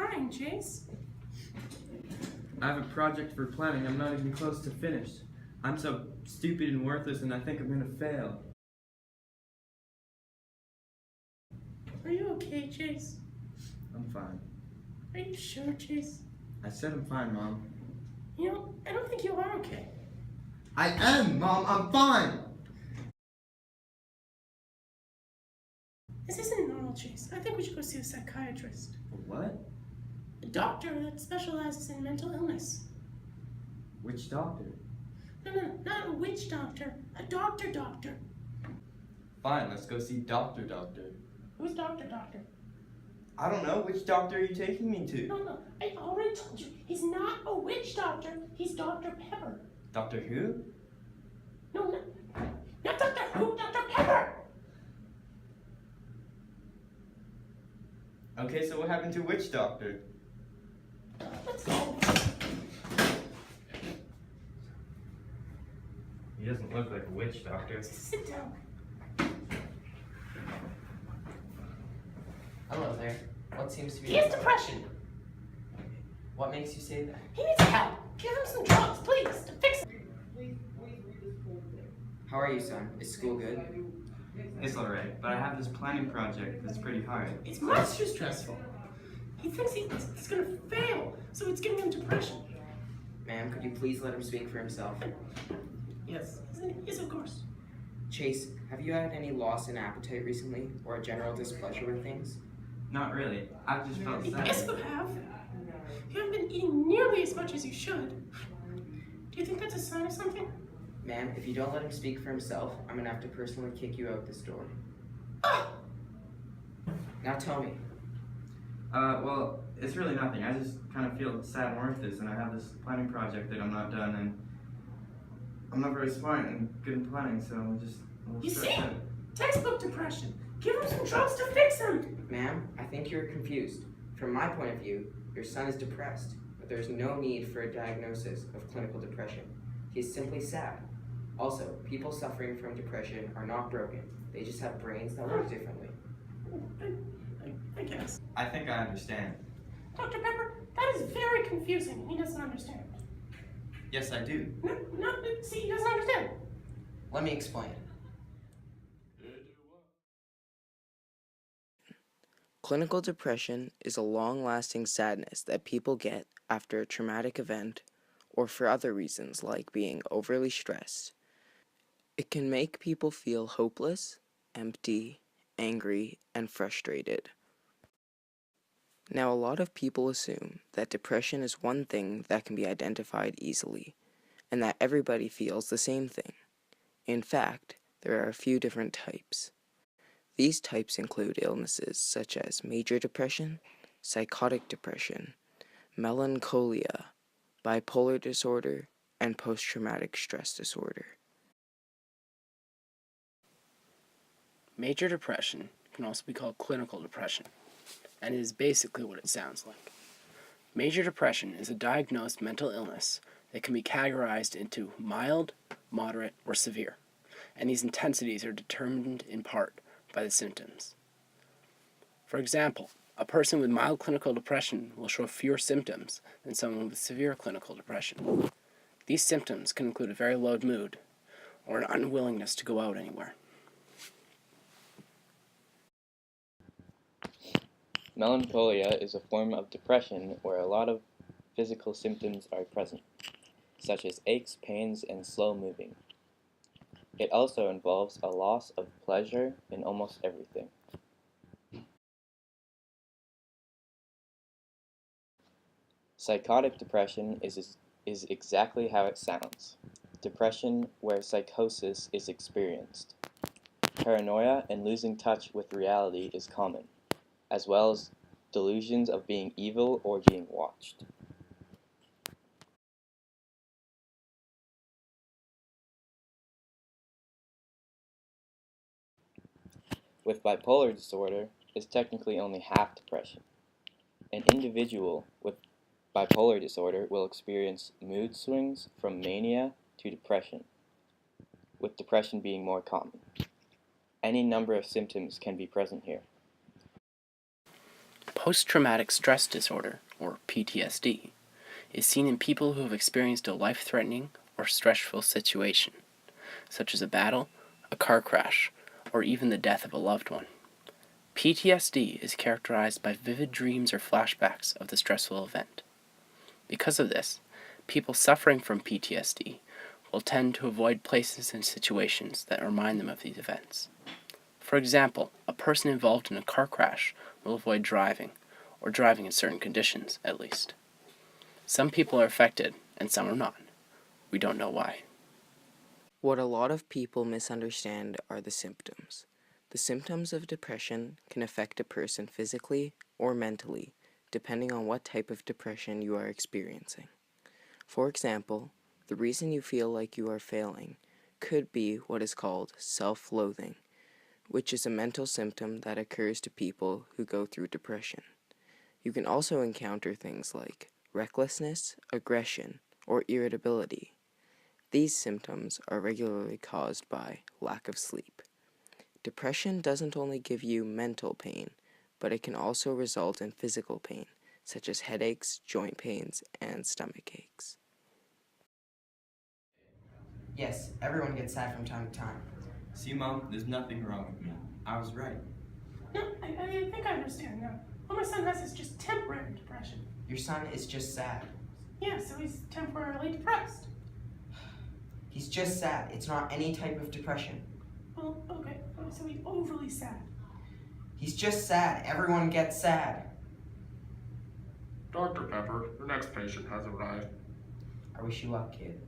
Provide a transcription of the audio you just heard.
crying, Chase? I have a project for planning I'm not even close to finished. I'm so stupid and worthless and I think I'm gonna fail. Are you okay, Chase? I'm fine. Are you sure, Chase? I said I'm fine, Mom. You know, I don't think you are okay. I am, Mom! I'm fine! This isn't normal, Chase. I think we should go see a psychiatrist. What? A doctor that specializes in mental illness. Which doctor? No, not a witch doctor. A doctor. Fine, let's go see Doctor. Who's Doctor? I don't know, which doctor are you taking me to? No, I already told you. He's not a witch doctor. He's Dr. Pepper. Doctor who? No, not Dr. Who, Dr. Pepper! Okay, so what happened to which doctor? Let's go. He doesn't look like a witch doctor. Sit down. Hello there. What seems to be... He has depression. What makes you say that? He needs help. Give him some drugs, please, to fix it. How are you, son? Is school good? It's alright, but I have this planning project that's pretty hard. It's much too stressful. He thinks he's gonna fail, so it's giving him depression. Ma'am, could you please let him speak for himself? Yes, of course. Chase, have you had any loss in appetite recently, or a general displeasure with things? Not really. I've just felt sad. Yes, you have. You haven't been eating nearly as much as you should. Do you think that's a sign of something? Ma'am, if you don't let him speak for himself, I'm gonna have to personally kick you out this door. Ah! Now tell me. Well, it's really nothing. I just kind of feel sad and worthless, and I have this planning project that I'm not done, and I'm not very smart and good in planning, so I'm just a little You see? stressed out. Textbook depression. Give him some drugs to fix him. Ma'am, I think you're confused. From my point of view, your son is depressed, but there's no need for a diagnosis of clinical depression. He's simply sad. Also, people suffering from depression are not broken. They just have brains that work differently. I guess. I think I understand. Dr. Pepper, that is very confusing. He doesn't understand. Yes, I do. No, see, he doesn't understand. Let me explain. Clinical depression is a long-lasting sadness that people get after a traumatic event or for other reasons like being overly stressed. It can make people feel hopeless, empty, angry, and frustrated. Now, a lot of people assume that depression is one thing that can be identified easily, and that everybody feels the same thing. In fact, there are a few different types. These types include illnesses such as major depression, psychotic depression, melancholia, bipolar disorder, and post-traumatic stress disorder. Major depression can also be called clinical depression, and is basically what it sounds like. Major depression is a diagnosed mental illness that can be categorized into mild, moderate, or severe, and these intensities are determined in part by the symptoms. For example, a person with mild clinical depression will show fewer symptoms than someone with severe clinical depression. These symptoms can include a very low mood or an unwillingness to go out anywhere. Melancholia is a form of depression where a lot of physical symptoms are present, such as aches, pains, and slow moving. It also involves a loss of pleasure in almost everything. Psychotic depression is exactly how it sounds. Depression where psychosis is experienced. Paranoia and losing touch with reality is common, as well as delusions of being evil or being watched. With bipolar disorder, it's technically only half depression. An individual with bipolar disorder will experience mood swings from mania to depression, with depression being more common. Any number of symptoms can be present here. Post-traumatic stress disorder, or PTSD, is seen in people who have experienced a life-threatening or stressful situation, such as a battle, a car crash, or even the death of a loved one. PTSD is characterized by vivid dreams or flashbacks of the stressful event. Because of this, people suffering from PTSD will tend to avoid places and situations that remind them of these events. For example, a person involved in a car crash will avoid driving, or driving in certain conditions, at least. Some people are affected, and some are not. We don't know why. What a lot of people misunderstand are the symptoms. The symptoms of depression can affect a person physically or mentally, depending on what type of depression you are experiencing. For example, the reason you feel like you are failing could be what is called self-loathing, which is a mental symptom that occurs to people who go through depression. You can also encounter things like recklessness, aggression, or irritability. These symptoms are regularly caused by lack of sleep. Depression doesn't only give you mental pain, but it can also result in physical pain, such as headaches, joint pains, and stomach aches. Yes, everyone gets sad from time to time. See, Mom, there's nothing wrong with me. I was right. No, I think I understand now. All my son has is just temporary depression. Your son is just sad. Yeah, so he's temporarily depressed. He's just sad. It's not any type of depression. Well, okay, so he's overly sad. He's just sad. Everyone gets sad. Dr. Pepper, the next patient has arrived. I wish you luck, kid.